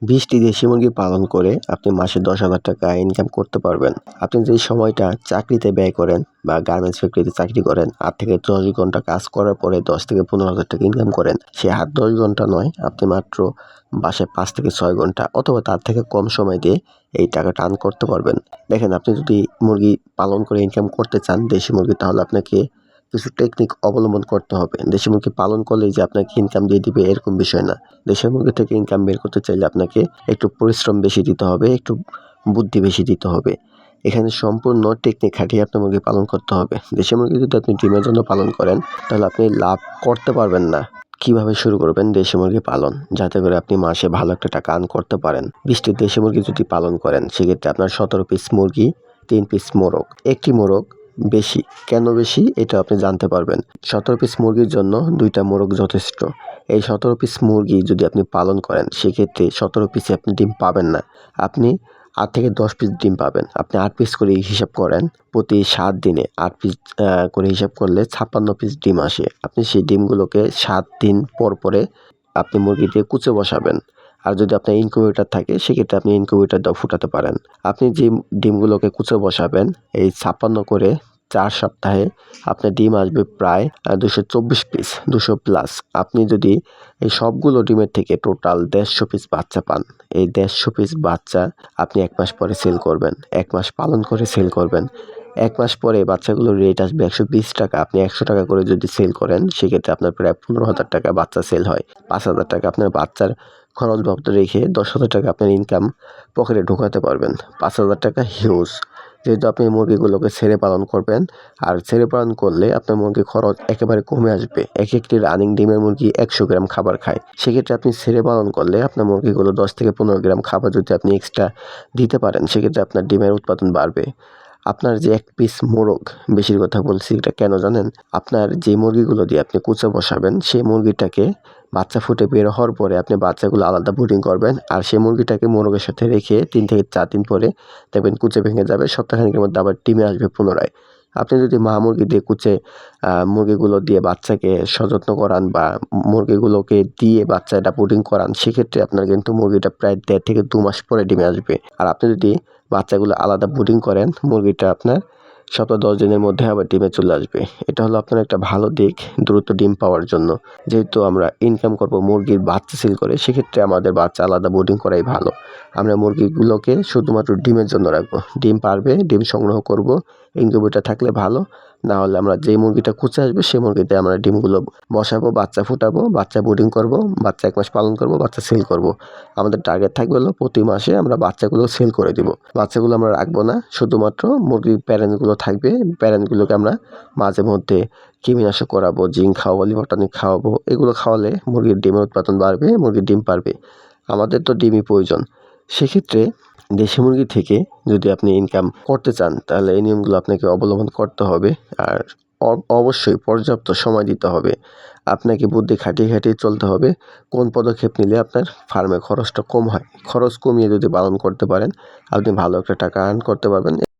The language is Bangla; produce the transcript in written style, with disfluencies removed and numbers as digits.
২০টি দেশি মুরগি পালন করে আপনি মাসে ১০,০০০ টাকা ইনকাম করতে পারবেন। আপনি যে সময়টা চাকরিতে ব্যয় করেন বা গার্মেন্টস ফ্যাক্টরিতে চাকরি করেন, ৮ থেকে ১০ ঘন্টা কাজ করার পরে ১০ থেকে ১৫,০০০ টাকা ইনকাম করেন, সে ৮-১০ ঘন্টা নয়, আপনি মাত্র বাসায় ৫ থেকে ৬ ঘন্টা অথবা তার থেকে কম সময় দিয়ে এই টাকাটা আর্ন করতে পারবেন। দেখেন, আপনি যদি মুরগি পালন করে ইনকাম করতে চান দেশি মুরগি, তাহলে আপনাকে কিছু টেকনিক অবলম্বন করতে হবে। দেশি মুরগি পালন করলেই যে আপনাকে ইনকাম দিয়ে দিবে এরকম বিষয় না। দেশি মুরগি থেকে ইনকাম বের করতে চাইলে আপনাকে একটু পরিশ্রম বেশি দিতে হবে, একটু বুদ্ধি বেশি দিতে হবে। এখানে সম্পূর্ণ টেকনিক খাটিয়ে আপনার মুরগি পালন করতে হবে। দেশি মুরগি যদি আপনি ডিমের জন্য পালন করেন, তাহলে আপনি লাভ করতে পারবেন না। কিভাবে শুরু করবেন দেশি মুরগি পালন, যাতে করে আপনি মাসে ভালো একটা টাকা আর্ন করতে পারেন? ২০টি দেশি মুরগি যদি পালন করেন, সেক্ষেত্রে আপনার ১৭ পিস মুরগি, ৩ পিস মোরগ। একটি মোরগ বেশি। কেন বেশি এটা আপনি জানতে পারবেন। ১৭ পিস মুরগির জন্য ২টা মোরগ যথেষ্ট। এই ১৭ পিস মুরগি যদি আপনি পালন করেন, সেক্ষেত্রে ১৭ পিসে আপনি ডিম পাবেন না। আপনি ৮ থেকে ১০ পিস ডিম পাবেন। আপনি ৮ পিস করে হিসাব করেন। প্রতি ৭ দিনে ৮ পিস করে হিসাব করলে ৫৬ পিস ডিম আসে। আপনি সেই ডিমগুলোকে ৭ দিন পর পরে আপনি মুরগি দিয়ে কুচে বসাবেন। আর যদি আপনার ইনকিউবেটর থাকে, সেক্ষেত্রে আপনি ইনকিউবেটর দিয়েও ফুটাতে পারেন। আপনি যে ডিমগুলোকে কুচে বসাবেন, এই ৫৬ করে ৪ সপ্তাহে আপনার ডিম আসবে প্রায় ২২৪ পিস, ২০০ প্লাস। আপনি যদি এই সবগুলো ডিমের থেকে টোটাল ১৫০ পিস বাচ্চা পান, এই ১৫০ পিস বাচ্চা আপনি ১ মাস পরে সেল করবেন। ১ মাস পালন করে সেল করবেন। ১ মাস পরে বাচ্চাগুলোর রেট আসবে ১২০ টাকা। আপনি ১০০ টাকা করে যদি সেল করেন, সেক্ষেত্রে আপনার প্রায় ১৫,০০০ টাকা বাচ্চা সেল হয়। ৫,০০০ টাকা আপনার বাচ্চার খরচ বাবদ রেখে ১০,০০০ টাকা আপনার ইনকাম পকেটে ঢোকাতে পারবেন। ৫,০০০ টাকা হিউজ। যেহেতু আপনি মুরগিগুলোকে ছেড়ে পালন করবেন, আর ছেড়ে পালন করলে আপনার মুরগির খরচ একেবারে কমে আসবে। একটি রানিং ডিমের মুরগি ১০০ গ্রাম খাবার খায়। সেক্ষেত্রে আপনি ছেড়ে পালন করলে আপনার মুরগিগুলো ১০ থেকে ১৫ গ্রাম খাবার যদি আপনি এক্সট্রা দিতে পারেন, সেক্ষেত্রে আপনার ডিমের উৎপাদন বাড়বে। আপনার যে ১ পিস মোরগ, বেশির কথা বলছি, এটা কেন জানেন? আপনার যে মুরগিগুলো দিয়ে আপনি কুচে বসাবেন, সেই মুরগিটাকে বাচ্চা ফুটে বের হওয়ার পরে আপনি বাচ্চাগুলো আলাদা ব্রুডিং করবেন, আর সেই মুরগিটাকে মোরগের সাথে রেখে ৩ থেকে ৪ দিন পরে দেখবেন কুচে ভেঙে যাবে। সপ্তাহখানেকের মধ্যে আবার ডিমে আসবে পুনরায়। আপনি যদি মা মুরগি দিয়ে কুচে মুরগিগুলো দিয়ে বাচ্চাকে সযত্ন করান বা মুরগিগুলোকে দিয়ে বাচ্চাটা ব্রুডিং করান, সেক্ষেত্রে আপনার কিন্তু মুরগিটা প্রায় ১.৫ থেকে ২ মাস পরে ডিমে আসবে। আর আপনি যদি বাচ্চাগুলো আলাদা ব্রুডিং করেন, মুরগিটা আপনার সপ্তাহ ১০ দিনের মধ্যে আবার ডিমে চলে আসবে। এটা হলো আপনার একটা ভালো দিক দ্রুত ডিম পাওয়ার জন্য। যেহেতু আমরা ইনকাম করব মুরগির বাচ্চা সেল করে, সেক্ষেত্রে আমাদের বাচ্চা আলাদা ব্রুডিং করাই ভালো। আমরা মুরগিগুলোকে শুধুমাত্র ডিমের জন্য রাখবো। ডিম পারবে, ডিম সংগ্রহ করব। ইনকিউবেটর থাকলে ভালো। না হলে আমরা যেই মুরগিটা কুচে আসবে, সেই মুরগিতে আমরা ডিমগুলো বসাবো, বাচ্চা ফুটাবো, বাচ্চা ব্রুডিং করব, বাচ্চা ১ মাস পালন করব, বাচ্চা সেল করব। আমাদের টার্গেট থাকবে হলো প্রতি মাসে আমরা বাচ্চাগুলো সেল করে দিব। বাচ্চাগুলো আমরা রাখবো না, শুধুমাত্র মুরগির প্যারেন্টসগুলো থাকবে। প্যারেন্টসগুলোকে আমরা মাঝে মধ্যে কৃমিনাশক করাবো, জিঙ্ক খাওয়াবো, লিভার টনিক খাওয়াবো। এগুলো খাওয়ালে মুরগির ডিমের উৎপাদন বাড়বে, মুরগির ডিম পারবে। আমাদের তো ডিমই প্রয়োজন। সেক্ষেত্রে দেশি মুরগি থেকে যদি আপনি ইনকাম করতে চান, তাহলে এই নিয়মগুলো আপনাকে অবলম্বন করতে হবে। আর অবশ্যই পর্যাপ্ত সময় দিতে হবে। আপনাকে বুদ্ধি খাটিয়ে খাটিয়ে চলতে হবে। কোন পদক্ষেপ নিলে আপনার ফার্মে খরচটা কম হয়। খরচ কমিয়ে যদি পালন করতে পারেন, আপনি ভালো একটা টাকা আর্ন করতে পারবেন।